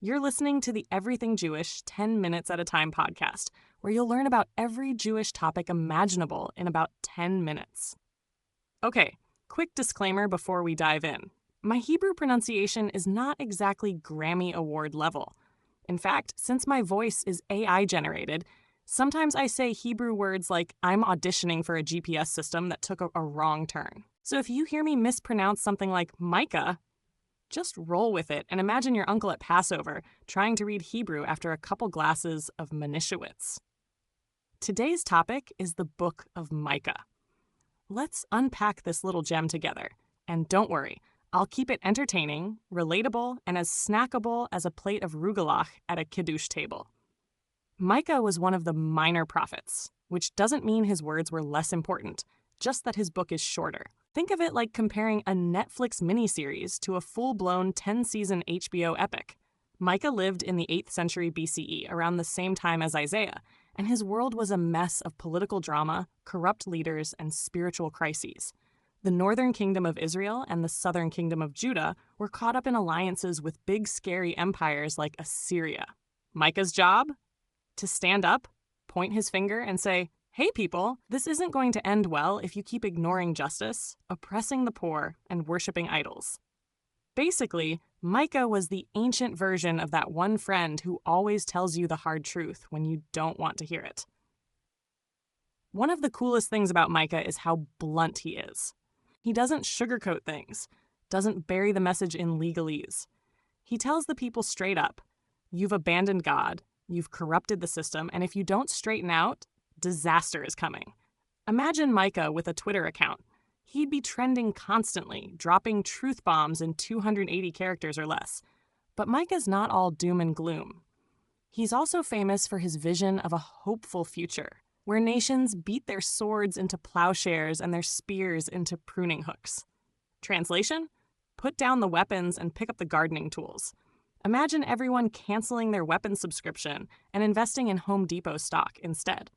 You're listening to the Everything Jewish 10 Minutes at a Time podcast, where you'll learn about every Jewish topic imaginable in about 10 minutes. Okay, quick disclaimer before we dive in. My Hebrew pronunciation is not exactly Grammy Award level. In fact, since my voice is AI generated, sometimes I say Hebrew words like I'm auditioning for a GPS system that took a wrong turn. So if you hear me mispronounce something like Micah, just roll with it and imagine your uncle at Passover trying to read Hebrew after a couple glasses of Manischewitz. Today's topic is the Book of Micah. Let's unpack this little gem together. And don't worry, I'll keep it entertaining, relatable, and as snackable as a plate of rugelach at a kiddush table. Micah was one of the minor prophets, which doesn't mean his words were less important, just that his book is shorter. Think of it like comparing a Netflix miniseries to a full-blown 10-season HBO epic. Micah lived in the 8th century BCE, around the same time as Isaiah, and his world was a mess of political drama, corrupt leaders, and spiritual crises. The northern kingdom of Israel and the southern kingdom of Judah were caught up in alliances with big, scary empires like Assyria. Micah's job? To stand up, point his finger, and say, "Hey people, this isn't going to end well if you keep ignoring justice, oppressing the poor, and worshiping idols." Basically, Micah was the ancient version of that one friend who always tells you the hard truth when you don't want to hear it. One of the coolest things about Micah is how blunt he is. He doesn't sugarcoat things, doesn't bury the message in legalese. He tells the people straight up, you've abandoned God, you've corrupted the system, and if you don't straighten out, disaster is coming. Imagine Micah with a Twitter account. He'd be trending constantly, dropping truth bombs in 280 characters or less. But Micah's not all doom and gloom. He's also famous for his vision of a hopeful future, where nations beat their swords into plowshares and their spears into pruning hooks. Translation? Put down the weapons and pick up the gardening tools. Imagine everyone canceling their weapon subscription and investing in Home Depot stock instead.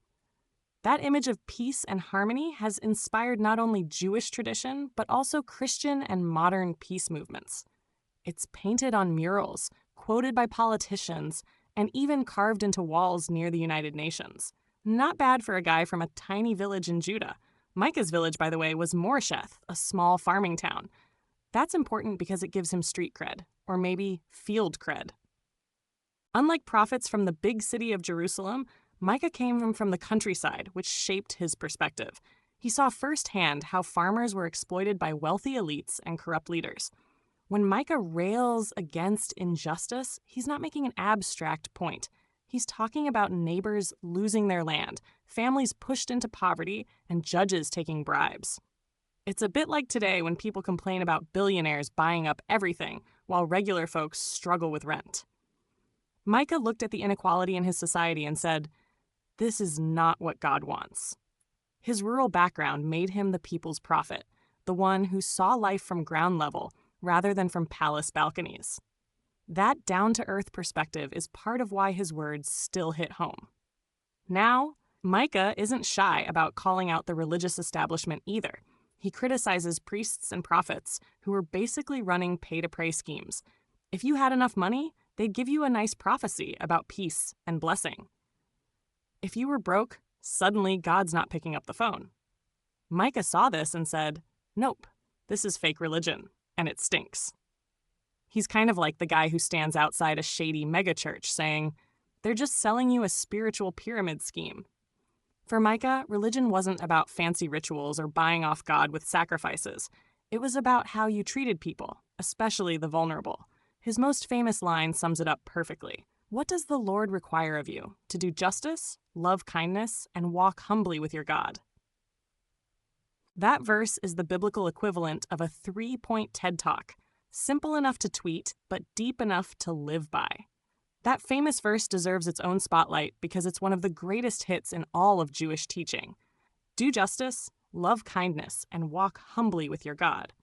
That image of peace and harmony has inspired not only Jewish tradition, but also Christian and modern peace movements. It's painted on murals, quoted by politicians, and even carved into walls near the United Nations. Not bad for a guy from a tiny village in Judah. Micah's village, by the way, was Moresheth, a small farming town. That's important because it gives him street cred, or maybe field cred. Unlike prophets from the big city of Jerusalem, Micah came from the countryside, which shaped his perspective. He saw firsthand how farmers were exploited by wealthy elites and corrupt leaders. When Micah rails against injustice, he's not making an abstract point. He's talking about neighbors losing their land, families pushed into poverty, and judges taking bribes. It's a bit like today when people complain about billionaires buying up everything, while regular folks struggle with rent. Micah looked at the inequality in his society and said, "This is not what God wants." His rural background made him the people's prophet, the one who saw life from ground level rather than from palace balconies. That down-to-earth perspective is part of why his words still hit home. Now, Micah isn't shy about calling out the religious establishment either. He criticizes priests and prophets who are basically running pay-to-pray schemes. If you had enough money, they'd give you a nice prophecy about peace and blessing. If you were broke, suddenly God's not picking up the phone. Micah saw this and said, "Nope, this is fake religion, and it stinks." He's kind of like the guy who stands outside a shady megachurch saying, "They're just selling you a spiritual pyramid scheme." For Micah, religion wasn't about fancy rituals or buying off God with sacrifices. It was about how you treated people, especially the vulnerable. His most famous line sums it up perfectly. What does the Lord require of you? To do justice, love kindness, and walk humbly with your God. That verse is the biblical equivalent of a 3-point TED Talk, simple enough to tweet, but deep enough to live by. That famous verse deserves its own spotlight because it's one of the greatest hits in all of Jewish teaching. Do justice, love kindness, and walk humbly with your God.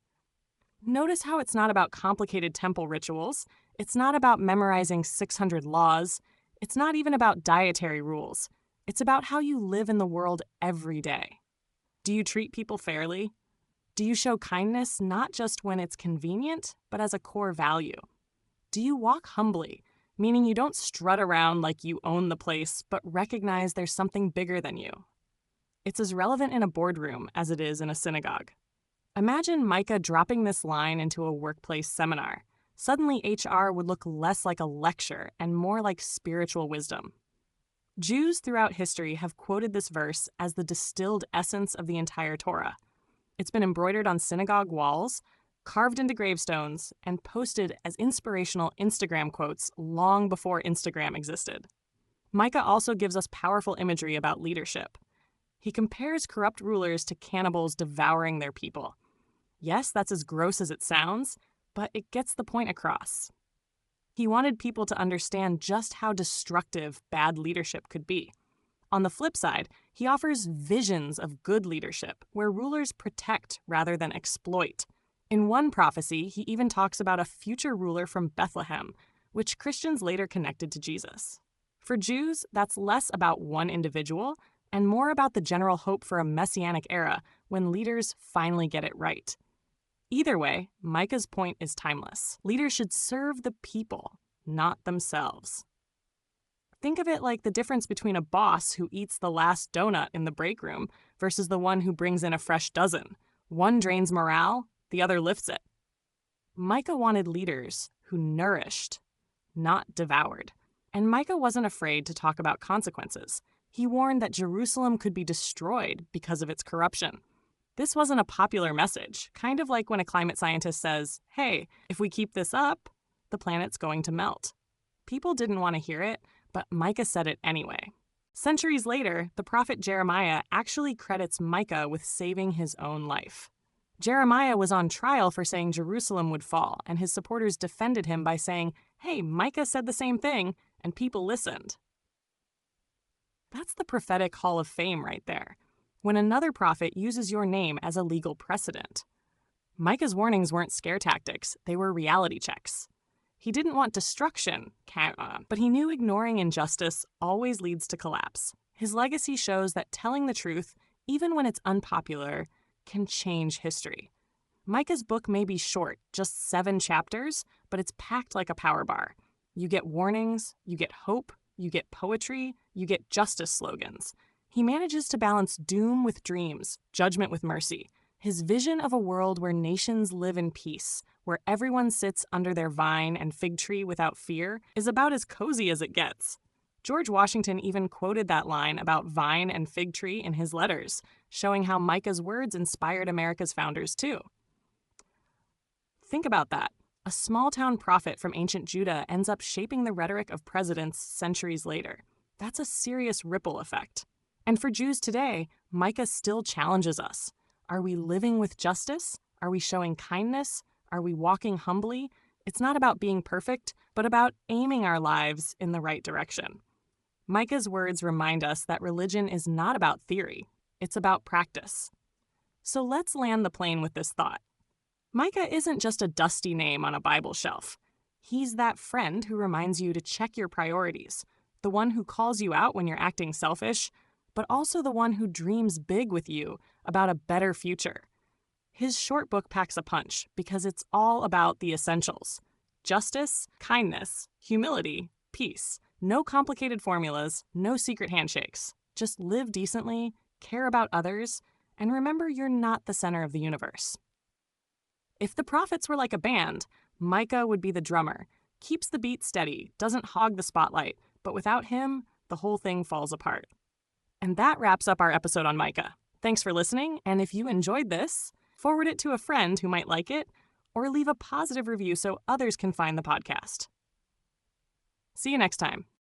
Notice how it's not about complicated temple rituals. It's not about memorizing 600 laws. It's not even about dietary rules. It's about how you live in the world every day. Do you treat people fairly? Do you show kindness not just when it's convenient, but as a core value? Do you walk humbly, meaning you don't strut around like you own the place, but recognize there's something bigger than you. It's as relevant in a boardroom as it is in a synagogue. Imagine Micah dropping this line into a workplace seminar. Suddenly, HR would look less like a lecture and more like spiritual wisdom. Jews throughout history have quoted this verse as the distilled essence of the entire Torah. It's been embroidered on synagogue walls, carved into gravestones, and posted as inspirational Instagram quotes long before Instagram existed. Micah also gives us powerful imagery about leadership. He compares corrupt rulers to cannibals devouring their people. Yes, that's as gross as it sounds, but it gets the point across. He wanted people to understand just how destructive bad leadership could be. On the flip side, he offers visions of good leadership, where rulers protect rather than exploit. In one prophecy, he even talks about a future ruler from Bethlehem, which Christians later connected to Jesus. For Jews, that's less about one individual and more about the general hope for a messianic era when leaders finally get it right. Either way, Micah's point is timeless. Leaders should serve the people, not themselves. Think of it like the difference between a boss who eats the last donut in the break room versus the one who brings in a fresh dozen. One drains morale, the other lifts it. Micah wanted leaders who nourished, not devoured. And Micah wasn't afraid to talk about consequences. He warned that Jerusalem could be destroyed because of its corruption. This wasn't a popular message, kind of like when a climate scientist says, hey, if we keep this up, the planet's going to melt. People didn't want to hear it, but Micah said it anyway. Centuries later, the prophet Jeremiah actually credits Micah with saving his own life. Jeremiah was on trial for saying Jerusalem would fall, and his supporters defended him by saying, hey, Micah said the same thing, and people listened. That's the prophetic hall of fame right there, when another prophet uses your name as a legal precedent. Micah's warnings weren't scare tactics, they were reality checks. He didn't want destruction, but he knew ignoring injustice always leads to collapse. His legacy shows that telling the truth, even when it's unpopular, can change history. Micah's book may be short, just 7 chapters, but it's packed like a power bar. You get warnings, you get hope, you get poetry, you get justice slogans. He manages to balance doom with dreams, judgment with mercy. His vision of a world where nations live in peace, where everyone sits under their vine and fig tree without fear, is about as cozy as it gets. George Washington even quoted that line about vine and fig tree in his letters, showing how Micah's words inspired America's founders too. Think about that. A small-town prophet from ancient Judah ends up shaping the rhetoric of presidents centuries later. That's a serious ripple effect. And for Jews today, Micah still challenges us. Are we living with justice? Are we showing kindness? Are we walking humbly? It's not about being perfect, but about aiming our lives in the right direction. Micah's words remind us that religion is not about theory. It's about practice. So let's land the plane with this thought. Micah isn't just a dusty name on a Bible shelf. He's that friend who reminds you to check your priorities, the one who calls you out when you're acting selfish, but also the one who dreams big with you about a better future. His short book packs a punch because it's all about the essentials: justice, kindness, humility, peace. No complicated formulas, no secret handshakes. Just live decently, care about others, and remember you're not the center of the universe. If the prophets were like a band, Micah would be the drummer. Keeps the beat steady, doesn't hog the spotlight, but without him, the whole thing falls apart. And that wraps up our episode on Micah. Thanks for listening, and if you enjoyed this, forward it to a friend who might like it, or leave a positive review so others can find the podcast. See you next time.